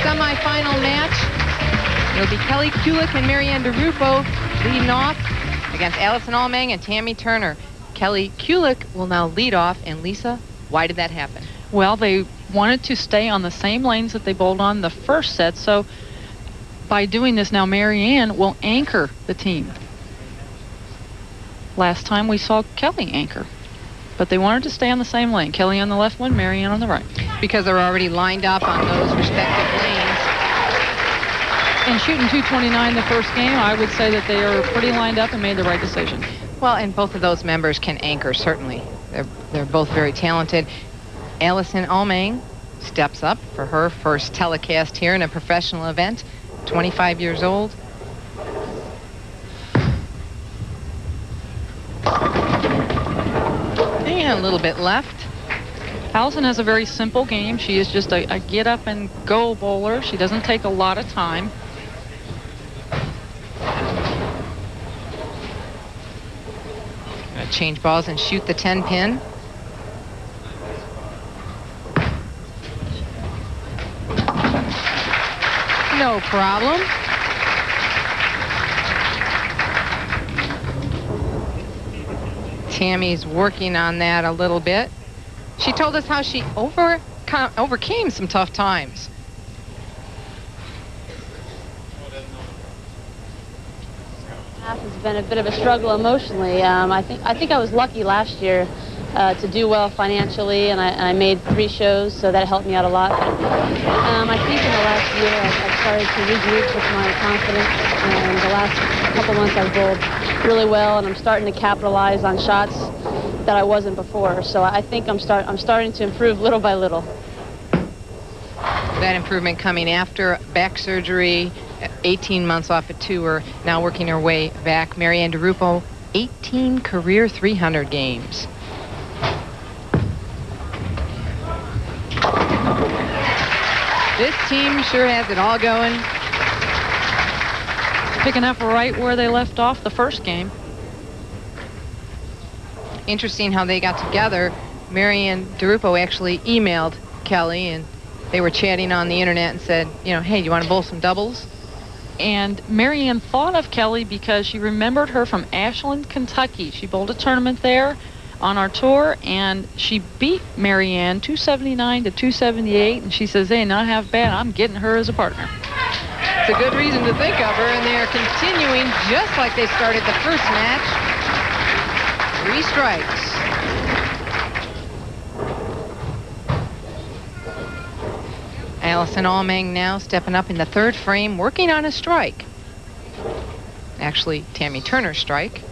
semifinal match. It'll be Kelly Kulick and Marianne DeRupo leading off against Allison Allmeng and Tammy Turner. Kelly Kulick will now lead off. And Lisa, why did that happen? Well, they wanted to stay on the same lanes that they bowled on the first set. So by doing this now, Marianne will anchor the team. Last time we saw Kelly anchor. But they wanted to stay on the same lane. Kelly on the left one, Marianne on the right. Because they're already lined up on those respective lanes. And shooting 229 the first game, I would say that they are pretty lined up and made the right decision. Well, and both of those members can anchor, certainly. They're both very talented. Allison Allmeng steps up for her first telecast here in a professional event, 25 years old. And a little bit left. Allison has a very simple game. She is just a get up and go bowler. She doesn't take a lot of time. Gonna change balls and shoot the 10 pin. No problem. Tammy's working on that a little bit. She told us how she overcame some tough times. Half has been a bit of a struggle emotionally. I think I was lucky last year to do well financially, and I made 3 shows, so that helped me out a lot. I think in the last year I've started to regroup with my confidence, and the last couple months I've bowled really well, and I'm starting to capitalize on shots that I wasn't before. So I think I'm starting to improve little by little. That improvement coming after back surgery, 18 months off a tour, now working her way back. Marianne DeRupo, 18 career 300 games. This team sure has it all going. Picking up right where they left off the first game. Interesting how they got together. Marianne DeRupo actually emailed Kelly, and they were chatting on the internet and said, you know, hey, do you want to bowl some doubles? And Marianne thought of Kelly because she remembered her from Ashland, Kentucky. She bowled a tournament there on our tour, and she beat Marianne 279 to 278, and she says, hey, not half bad. I'm getting her as a partner. It's a good reason to think of her, and they are continuing just like they started the first match. 3 strikes. Allison Allmeng now stepping up in the 3rd frame, working on a strike. Actually, Tammy Turner's strike.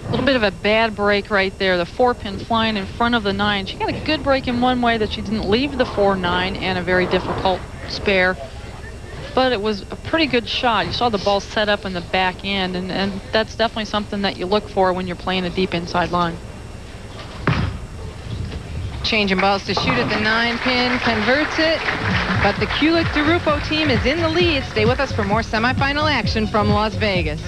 A little bit of a bad break right there. The 4-pin flying in front of the 9. She got a good break in one way, that she didn't leave the 4-9 and a very difficult spare. But it was a pretty good shot. You saw the ball set up in the back end, and that's definitely something that you look for when you're playing a deep inside line. Changing balls to shoot at the 9-pin, converts it. But the Kulick-DeRupo team is in the lead. Stay with us for more semifinal action from Las Vegas.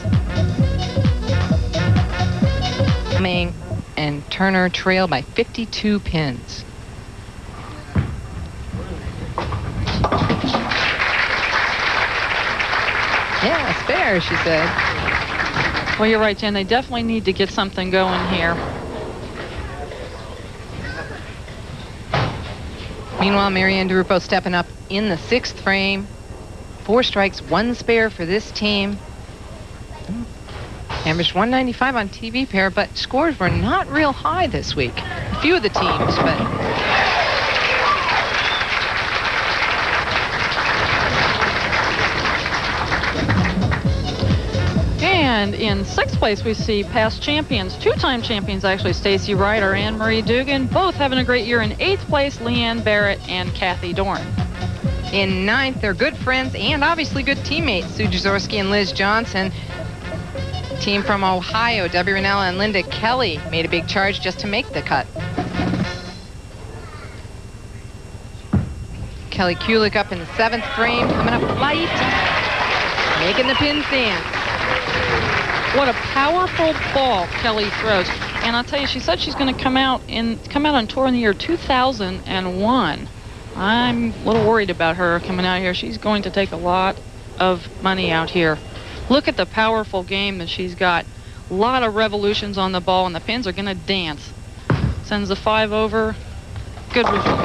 Allmeng and Turner trail by 52 pins. Yeah, spare, she said. Well, you're right, Jen. They definitely need to get something going here. Meanwhile, Marianne DeRupo stepping up in the 6th frame. 4 strikes, 1 spare for this team. Averaged 195 on TV pair, but scores were not real high this week. A few of the teams, but... And in 6th place, we see past champions, 2-time champions actually, Stacy Wright or Anne-Marie Dugan, both having a great year. In 8th place, Leanne Barrett and Kathy Dorn. In 9th, they're good friends and obviously good teammates, Sue Jaworski and Liz Johnson. Team from Ohio, Debbie Ranella and Linda Kelly, made a big charge just to make the cut. Kelly Kulick up in the 7th frame, coming up light, making the pin stance. What a powerful ball Kelly throws. And I'll tell you, she said she's going to come out on tour in the year 2001. I'm a little worried about her coming out here. She's going to take a lot of money out here. Look at the powerful game that she's got. A lot of revolutions on the ball, and the pins are going to dance. Sends the 5 over. Good result.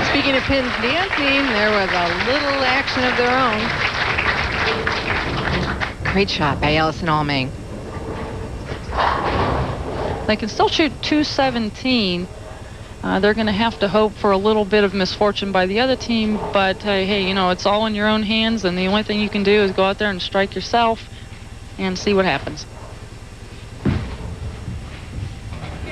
Speaking of pins dancing, there was a little action of their own. Great shot by Allison Allmang. They can still shoot 217. They're going to have to hope for a little bit of misfortune by the other team, but hey, you know, it's all in your own hands, and the only thing you can do is go out there and strike yourself and see what happens.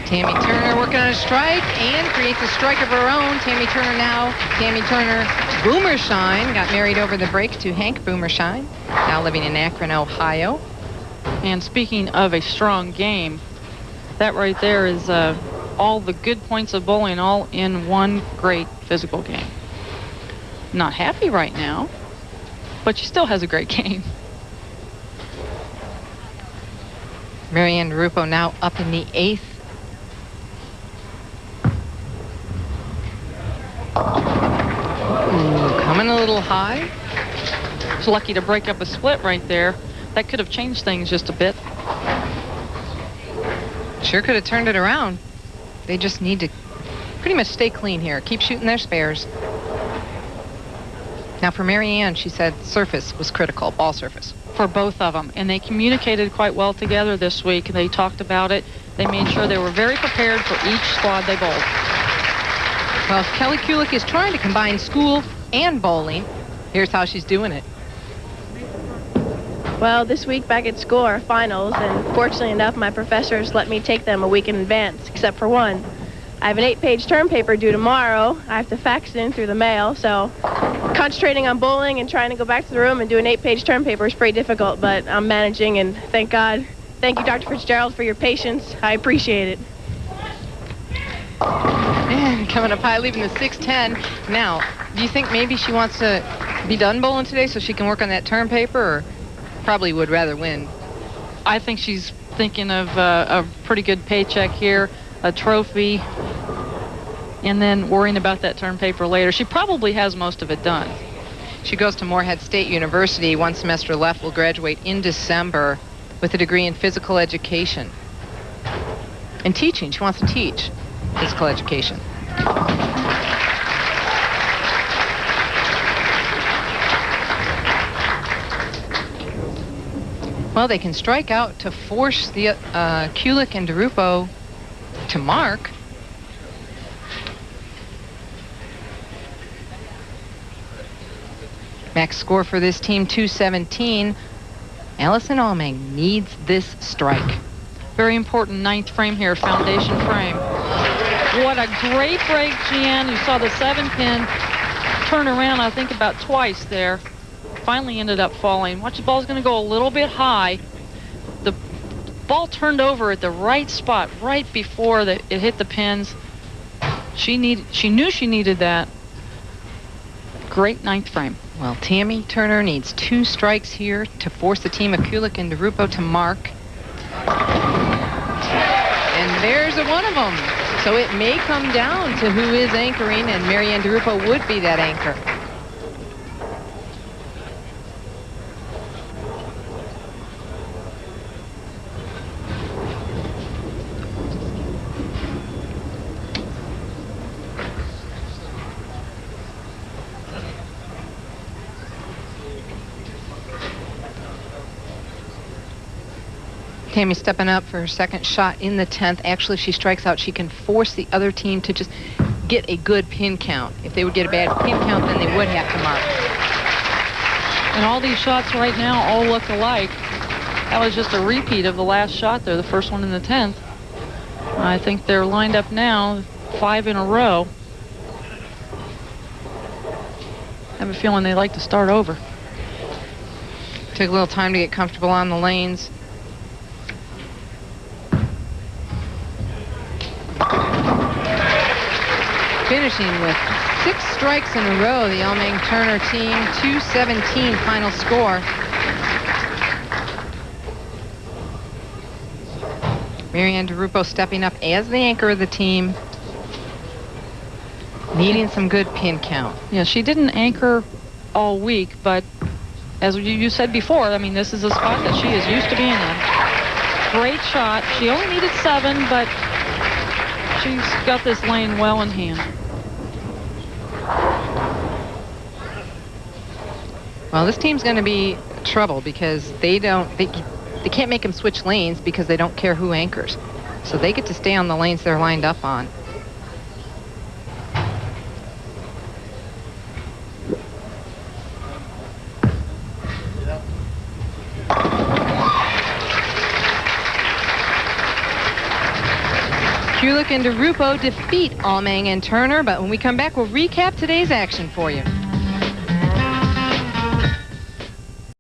Tammy Turner working on a strike and creates a strike of her own. Tammy Turner Boomershine got married over the break to Hank Boomershine, now living in Akron, Ohio. And speaking of a strong game, that right there is all the good points of bowling all in one great physical game. Not happy right now, but she still has a great game. Marianne DeRupo now up in the 8th. Ooh, coming a little high. She's lucky to break up a split right there. That could have changed things just a bit. Sure could have turned it around. They just need to pretty much stay clean here. Keep shooting their spares. Now for Marianne, she said surface was critical, ball surface. For both of them. And they communicated quite well together this week. They talked about it. They made sure they were very prepared for each squad they bowled. Well, Kelly Kulick is trying to combine school and bowling. Here's how she's doing it. Well, this week back at school are finals, and fortunately enough, my professors let me take them a week in advance, except for one. I have an 8-page term paper due tomorrow. I have to fax it in through the mail, so concentrating on bowling and trying to go back to the room and do an 8-page term paper is pretty difficult, but I'm managing, and thank God. Thank you, Dr. Fitzgerald, for your patience. I appreciate it. And coming up high, leaving the 610. Now, do you think maybe she wants to be done bowling today so she can work on that term paper, or probably would rather win? I think she's thinking of a pretty good paycheck here, a trophy, and then worrying about that term paper later. She probably has most of it done. She goes to Morehead State University. 1 semester left. Will graduate in December with a degree in physical education and teaching. She wants to teach physical education. Well, they can strike out to force the Kulick and DeRupo to mark. Max score for this team, 217. Allison Allmang needs this strike. Very important 9th frame here, foundation frame. What a great break, Jan. You saw the 7-pin turn around, I think, about twice there. Finally ended up falling. Watch, the ball's going to go a little bit high. The ball turned over at the right spot, right before it hit the pins. She knew she needed that. Great 9th frame. Well, Tammy Turner needs 2 strikes here to force the team of Kulick and DeRupo to mark. And there's one of them. So it may come down to who is anchoring, and Marianne DeRupo would be that anchor. Tammy stepping up for her second shot in the 10th. Actually, if she strikes out, she can force the other team to just get a good pin count. If they would get a bad pin count, then they would have to mark. And all these shots right now all look alike. That was just a repeat of the last shot there, the first one in the 10th. I think they're lined up now, 5 in a row. I have a feeling they like to start over. Took a little time to get comfortable on the lanes. Finishing with 6 strikes in a row, the Allmang Turner team, 217 final score. Marianne DeRupo stepping up as the anchor of the team, needing some good pin count. Yeah, she didn't anchor all week, but as you said before, I mean, this is a spot that she is used to being in. Great shot. She only needed 7, but she's got this lane well in hand. Well, this team's going to be trouble because they can't make them switch lanes because they don't care who anchors. So they get to stay on the lanes they're lined up on. Kulik and DeRupo defeat Allmang and Turner, but when we come back, we'll recap today's action for you.